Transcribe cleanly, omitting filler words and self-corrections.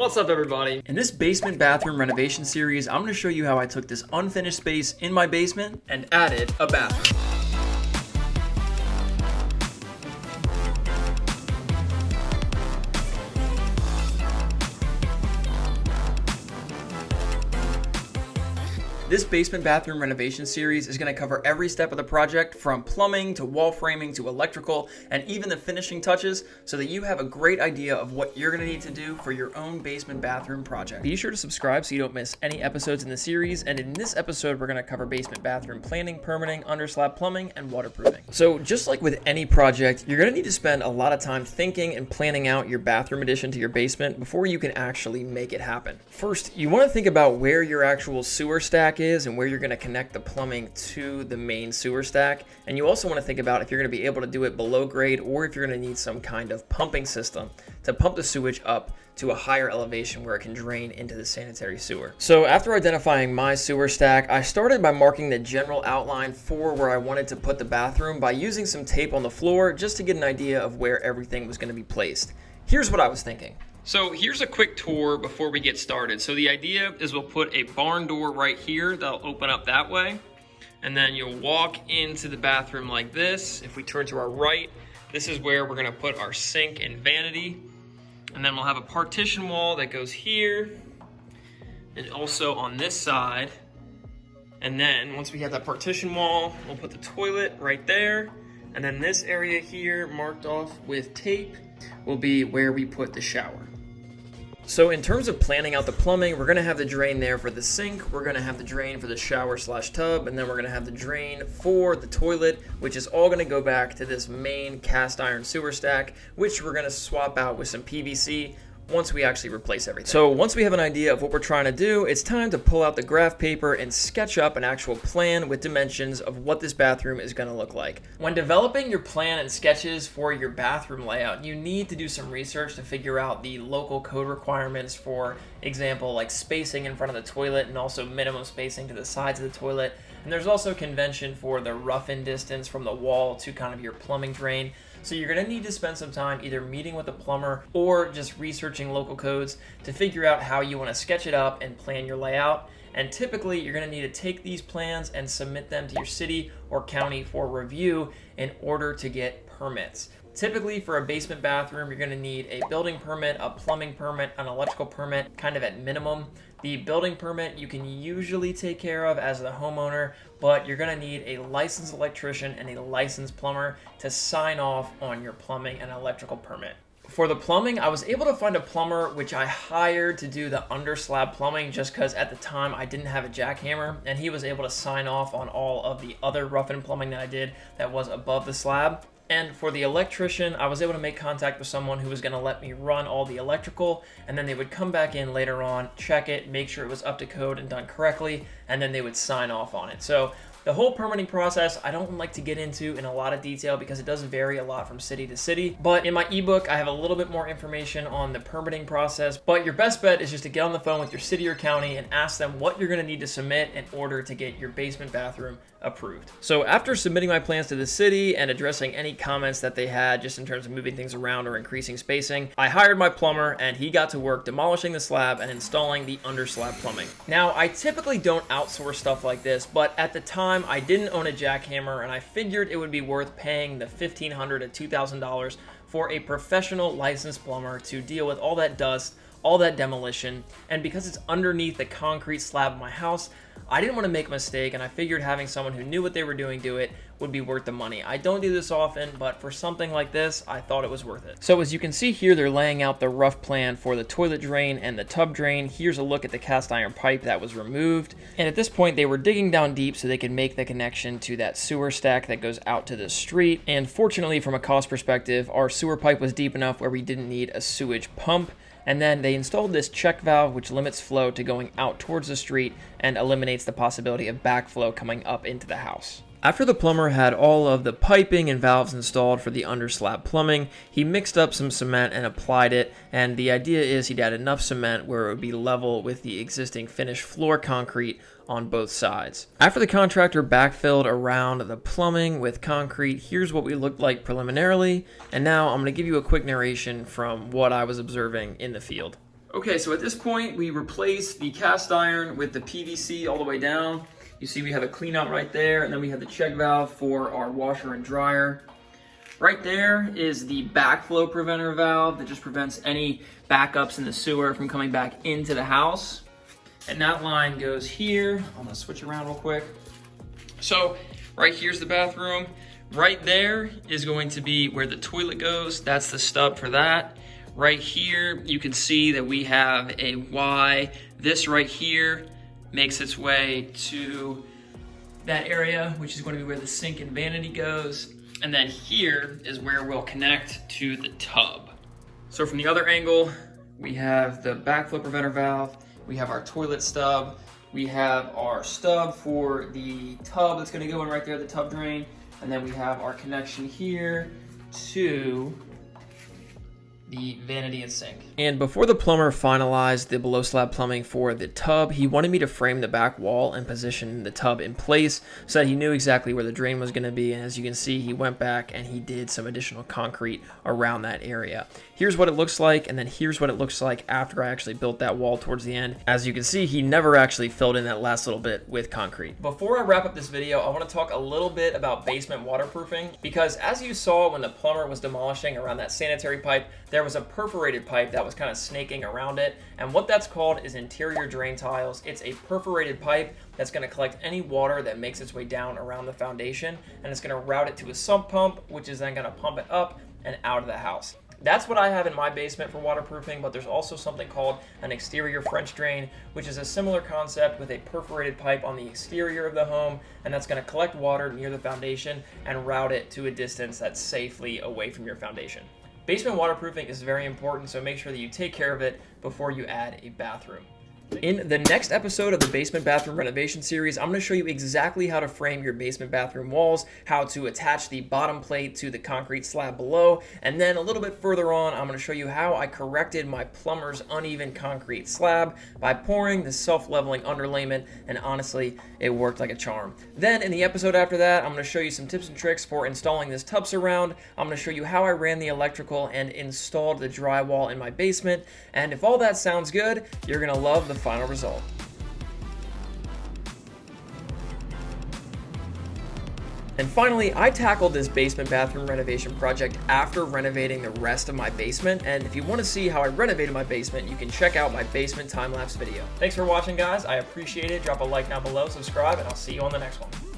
What's up, everybody? In this basement bathroom renovation series, I'm going to show you how I took this unfinished space in my basement and added a bathroom. This basement bathroom renovation series is going to cover every step of the project, from plumbing to wall framing to electrical and even the finishing touches, so that you have a great idea of what you're going to need to do for your own basement bathroom project. Be sure to subscribe so you don't miss any episodes in the series, and in this episode we're going to cover basement bathroom planning, permitting, under slab plumbing, and waterproofing. So just like with any project, you're going to need to spend a lot of time thinking and planning out your bathroom addition to your basement before you can actually make it happen. First, you want to think about where your actual sewer stack is and where you're going to connect the plumbing to the main sewer stack. And you also want to think about if you're going to be able to do it below grade or if you're going to need some kind of pumping system to pump the sewage up to a higher elevation where it can drain into the sanitary sewer. So after identifying my sewer stack, I started by marking the general outline for where I wanted to put the bathroom by using some tape on the floor just to get an idea of where everything was going to be placed. Here's what I was thinking. So here's a quick tour before we get started. So the idea is we'll put a barn door right here that'll open up that way. And then you'll walk into the bathroom like this. If we turn to our right, this is where we're gonna put our sink and vanity. And then we'll have a partition wall that goes here and also on this side. And then once we have that partition wall, we'll put the toilet right there. And then this area here marked off with tape will be where we put the shower. So in terms of planning out the plumbing, we're gonna have the drain there for the sink, we're gonna have the drain for the shower / tub, and then we're gonna have the drain for the toilet, which is all gonna go back to this main cast iron sewer stack, which we're gonna swap out with some PVC once we actually replace everything. So once we have an idea of what we're trying to do, it's time to pull out the graph paper and sketch up an actual plan with dimensions of what this bathroom is gonna look like. When developing your plan and sketches for your bathroom layout, you need to do some research to figure out the local code requirements, for example, like spacing in front of the toilet and also minimum spacing to the sides of the toilet. And there's also convention for the rough-in distance from the wall to kind of your plumbing drain. So you're gonna need to spend some time either meeting with a plumber or just researching local codes to figure out how you wanna sketch it up and plan your layout. And typically you're gonna need to take these plans and submit them to your city or county for review in order to get permits. Typically for a basement bathroom, you're gonna need a building permit, a plumbing permit, an electrical permit, kind of at minimum. The building permit you can usually take care of as the homeowner, but you're gonna need a licensed electrician and a licensed plumber to sign off on your plumbing and electrical permit. For the plumbing, I was able to find a plumber which I hired to do the under slab plumbing just because at the time I didn't have a jackhammer, and he was able to sign off on all of the other rough-in plumbing that I did that was above the slab. And for the electrician, I was able to make contact with someone who was going to let me run all the electrical, and then they would come back in later on, check it, make sure it was up to code and done correctly, and then they would sign off on it. So the whole permitting process, I don't like to get into in a lot of detail because it does vary a lot from city to city. But in my ebook, I have a little bit more information on the permitting process. But your best bet is just to get on the phone with your city or county and ask them what you're going to need to submit in order to get your basement bathroom approved. So after submitting my plans to the city and addressing any comments that they had just in terms of moving things around or increasing spacing, I hired my plumber and he got to work demolishing the slab and installing the under slab plumbing. Now, I typically don't outsource stuff like this, but at the time I didn't own a jackhammer and I figured it would be worth paying the $1,500 to $2,000 for a professional licensed plumber to deal with all that dust, all that demolition, and because it's underneath the concrete slab of my house, I didn't want to make a mistake, and I figured having someone who knew what they were doing do it would be worth the money. I don't do this often, but for something like this, I thought it was worth it. So as you can see here, they're laying out the rough plan for the toilet drain and the tub drain. Here's a look at the cast iron pipe that was removed. And at this point, they were digging down deep so they could make the connection to that sewer stack that goes out to the street. And fortunately, from a cost perspective, our sewer pipe was deep enough where we didn't need a sewage pump. And then they installed this check valve which limits flow to going out towards the street and eliminates the possibility of backflow coming up into the house. After the plumber had all of the piping and valves installed for the under slab plumbing, he mixed up some cement and applied it, and the idea is he'd add enough cement where it would be level with the existing finished floor concrete on both sides. After the contractor backfilled around the plumbing with concrete, here's what we looked like preliminarily, and now I'm going to give you a quick narration from what I was observing in the field. Okay, so at this point, we replaced the cast iron with the PVC all the way down. You see we have a clean out right there, and then we have the check valve for our washer and dryer. Right there is the backflow preventer valve that just prevents any backups in the sewer from coming back into the house. And that line goes here. I'm gonna switch around real quick. So right here's the bathroom. Right there is going to be where the toilet goes. That's the stub for that. Right here, you can see that we have a Y. This right here makes its way to that area, which is going to be where the sink and vanity goes. And then here is where we'll connect to the tub. So from the other angle, we have the backflow preventer valve, we have our toilet stub, we have our stub for the tub that's gonna go in right there, the tub drain, and then we have our connection here to the vanity and sink. And before the plumber finalized the below slab plumbing for the tub, he wanted me to frame the back wall and position the tub in place so that he knew exactly where the drain was going to be. And as you can see, he went back and he did some additional concrete around that area. Here's what it looks like, and then here's what it looks like after I actually built that wall towards the end. As you can see, he never actually filled in that last little bit with concrete. Before I wrap up this video, I want to talk a little bit about basement waterproofing, because as you saw when the plumber was demolishing around that sanitary pipe, there was a perforated pipe that was kind of snaking around it, and what that's called is interior drain tiles. It's a perforated pipe that's going to collect any water that makes its way down around the foundation, and it's going to route it to a sump pump, which is then going to pump it up and out of the house. That's what I have in my basement for waterproofing, but there's also something called an exterior French drain, which is a similar concept with a perforated pipe on the exterior of the home, and that's going to collect water near the foundation and route it to a distance that's safely away from your foundation. Basement waterproofing is very important, so make sure that you take care of it before you add a bathroom. In the next episode of the basement bathroom renovation series, I'm going to show you exactly how to frame your basement bathroom walls, how to attach the bottom plate to the concrete slab below, and then a little bit further on, I'm going to show you how I corrected my plumber's uneven concrete slab by pouring the self-leveling underlayment, and honestly, it worked like a charm. Then in the episode after that, I'm going to show you some tips and tricks for installing this tub surround. I'm going to show you how I ran the electrical and installed the drywall in my basement, and if all that sounds good, you're going to love the final result. And finally, I tackled this basement bathroom renovation project after renovating the rest of my basement, and if you want to see how I renovated my basement, you can check out my basement time-lapse video. Thanks for watching, guys. I appreciate it. Drop a like down below, subscribe, and I'll see you on the next one.